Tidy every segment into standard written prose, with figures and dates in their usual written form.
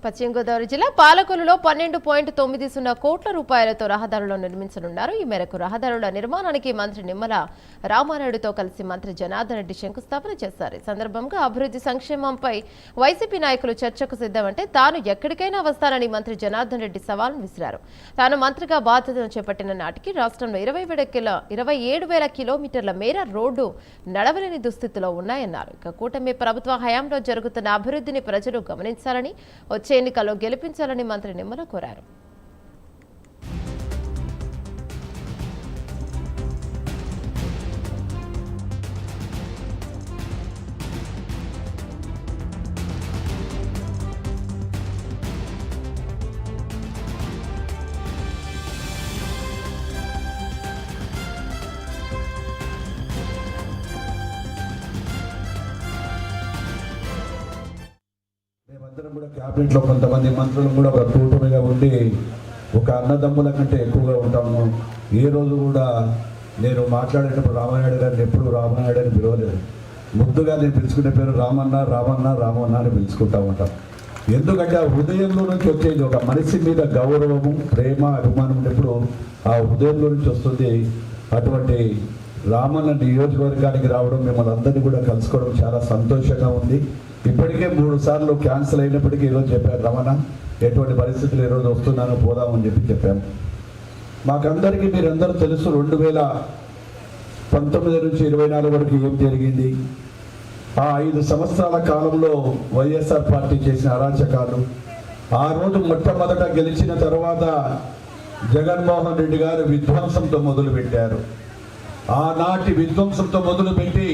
పశ్చిమ గోదావరి జిల్లా పాలకొల్లులో 12.90 కోట్ల రూపాయలతో రహదారులను నిర్మించనున్నారు. ఈ మేరకు రహదారుల నిర్మాణానికి మంత్రి నిమ్మల రామానాయుడుతో కలిసి మంత్రి జనార్దన్ రెడ్డి శంకుస్థాపన చేశారు. ఈ సందర్భంగా అభివృద్ధి సంక్షేమంపై వైసీపీ నాయకులు చర్చకు సిద్ధమంటే తాను ఎక్కడికైనా వస్తానని మంత్రి జనార్దన్ రెడ్డి సవాల్ విసిరారు. తాను మంత్రిగా బాధ్యతను చేపట్టిన నాటికి రాష్ట్రంలో 27,000 కిలోమీటర్ల మేర రోడ్డు నడవలేని దుస్థితిలో ఉన్నాయన్నారు. ఇక కూటమి ప్రభుత్వ హయాంలో జరుగుతున్న అభివృద్ధిని ప్రజలు గమనించాలని, వచ్చే ఎన్నికల్లో గెలిపించాలని మంత్రి నిమ్మల కోరారు. మేమందరం కూడా క్యాబినెట్లో కొంతమంది మంత్రులు కూడా ఒక కూటమిగా ఉండి ఒక అన్నదమ్ముల కంటే ఎక్కువగా ఉంటాము. ఏ రోజు కూడా నేను మాట్లాడేటప్పుడు రామనాయుడు గారిని ఎప్పుడు రామనాయుడు అని పిలవలేదు. ముద్దుగా నేను పిలుచుకునే పేరు రామన్న రామన్న రామన్న అని పిలుచుకుంటా ఉంటాం. ఎందుకంటే ఆ హృదయంలో నుంచి వచ్చేది ఒక మనిషి మీద గౌరవము, ప్రేమ, అభిమానం ఉన్నప్పుడు ఆ హృదయంలో నుంచి వస్తుంది. అటువంటి రామన్న నియోజకవర్గానికి రావడం, మిమ్మల్ని అందరినీ కూడా కలుసుకోవడం చాలా సంతోషంగా ఉంది. ఇప్పటికే 3 సార్లు క్యాన్సిల్ అయినప్పటికీ ఈరోజు చెప్పారు రమణ, ఎటువంటి పరిస్థితులు ఈరోజు వస్తున్నాను పోదామని చెప్పాము. మాకందరికీ మీరందరూ తెలుసు 2019 నుంచి 24 వరకు ఏం జరిగింది. ఆ 5 సంవత్సరాల కాలంలో వైఎస్ఆర్ పార్టీ చేసిన అరాచకాలు. ఆ రోజు మొట్టమొదట గెలిచిన తర్వాత జగన్మోహన్ రెడ్డి గారు విధ్వంసంతో మొదలుపెట్టారు. ఆనాటి విధ్వంసంతో మొదలుపెట్టి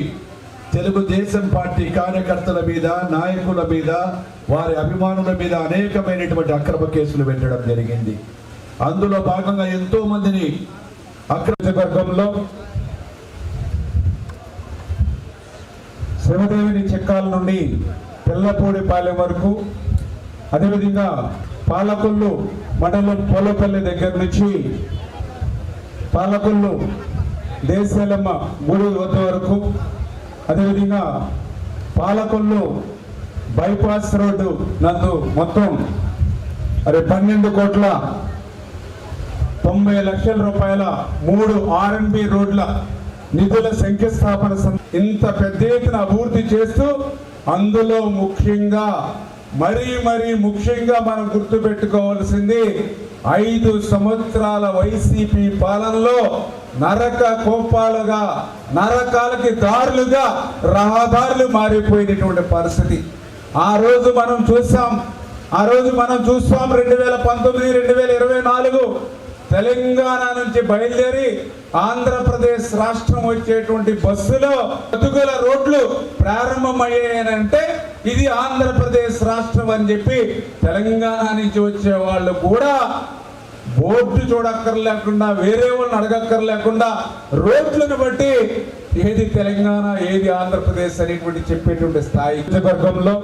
తెలుగుదేశం పార్టీ కార్యకర్తల మీద, నాయకుల మీద, వారి అభిమానుల మీద అనేకమైనటువంటి అక్రమ కేసులు పెట్టడం జరిగింది. అందులో భాగంగా ఎంతో మందిని వర్గంలో శ్రమదేవిని చెక్కాల నుండి పిల్లపూడిపాలెం వరకు, అదేవిధంగా పాలకొల్లు మండలం పోలపల్లి దగ్గర నుంచి పాలకొల్లు దేశాలమ్మ గుడి వద్ద వరకు, అదేవిధంగా పాలకొల్లు బైపాస్ రోడ్డు నందు మొత్తం 12,90,00,000 రూపాయల 3 R&B రోడ్ల నిధుల శంకుస్థాపన. ఇంత పెద్ద ఎత్తున అభివృద్ధి చేస్తూ, అందులో ముఖ్యంగా మరీ ముఖ్యంగా మనం గుర్తుపెట్టుకోవాల్సింది 5 సంవత్సరాల వైసీపీ పాలనలో నరక కోపాలుగా, నరకాలకి దారులుగా రహదారులు మారిపోయినటువంటి పరిస్థితి ఆ రోజు మనం చూస్తాం. 2019-2024 తెలంగాణ నుంచి బయలుదేరి ఆంధ్రప్రదేశ్ రాష్ట్రం వచ్చేటువంటి బస్సులో బతుకుల రోడ్లు ప్రారంభమయ్యాయంటే ఇది ఆంధ్రప్రదేశ్ రాష్ట్రం అని చెప్పి తెలంగాణ నుంచి వచ్చే వాళ్ళు కూడా బోర్డు చూడక్కర్లేకుండా, వేరే వాళ్ళని అడగక్కర్లేకుండా రోడ్లను బట్టి ఏది తెలంగాణ ఏది ఆంధ్రప్రదేశ్ అనేటువంటి చెప్పేటువంటి స్థాయి వర్గంలో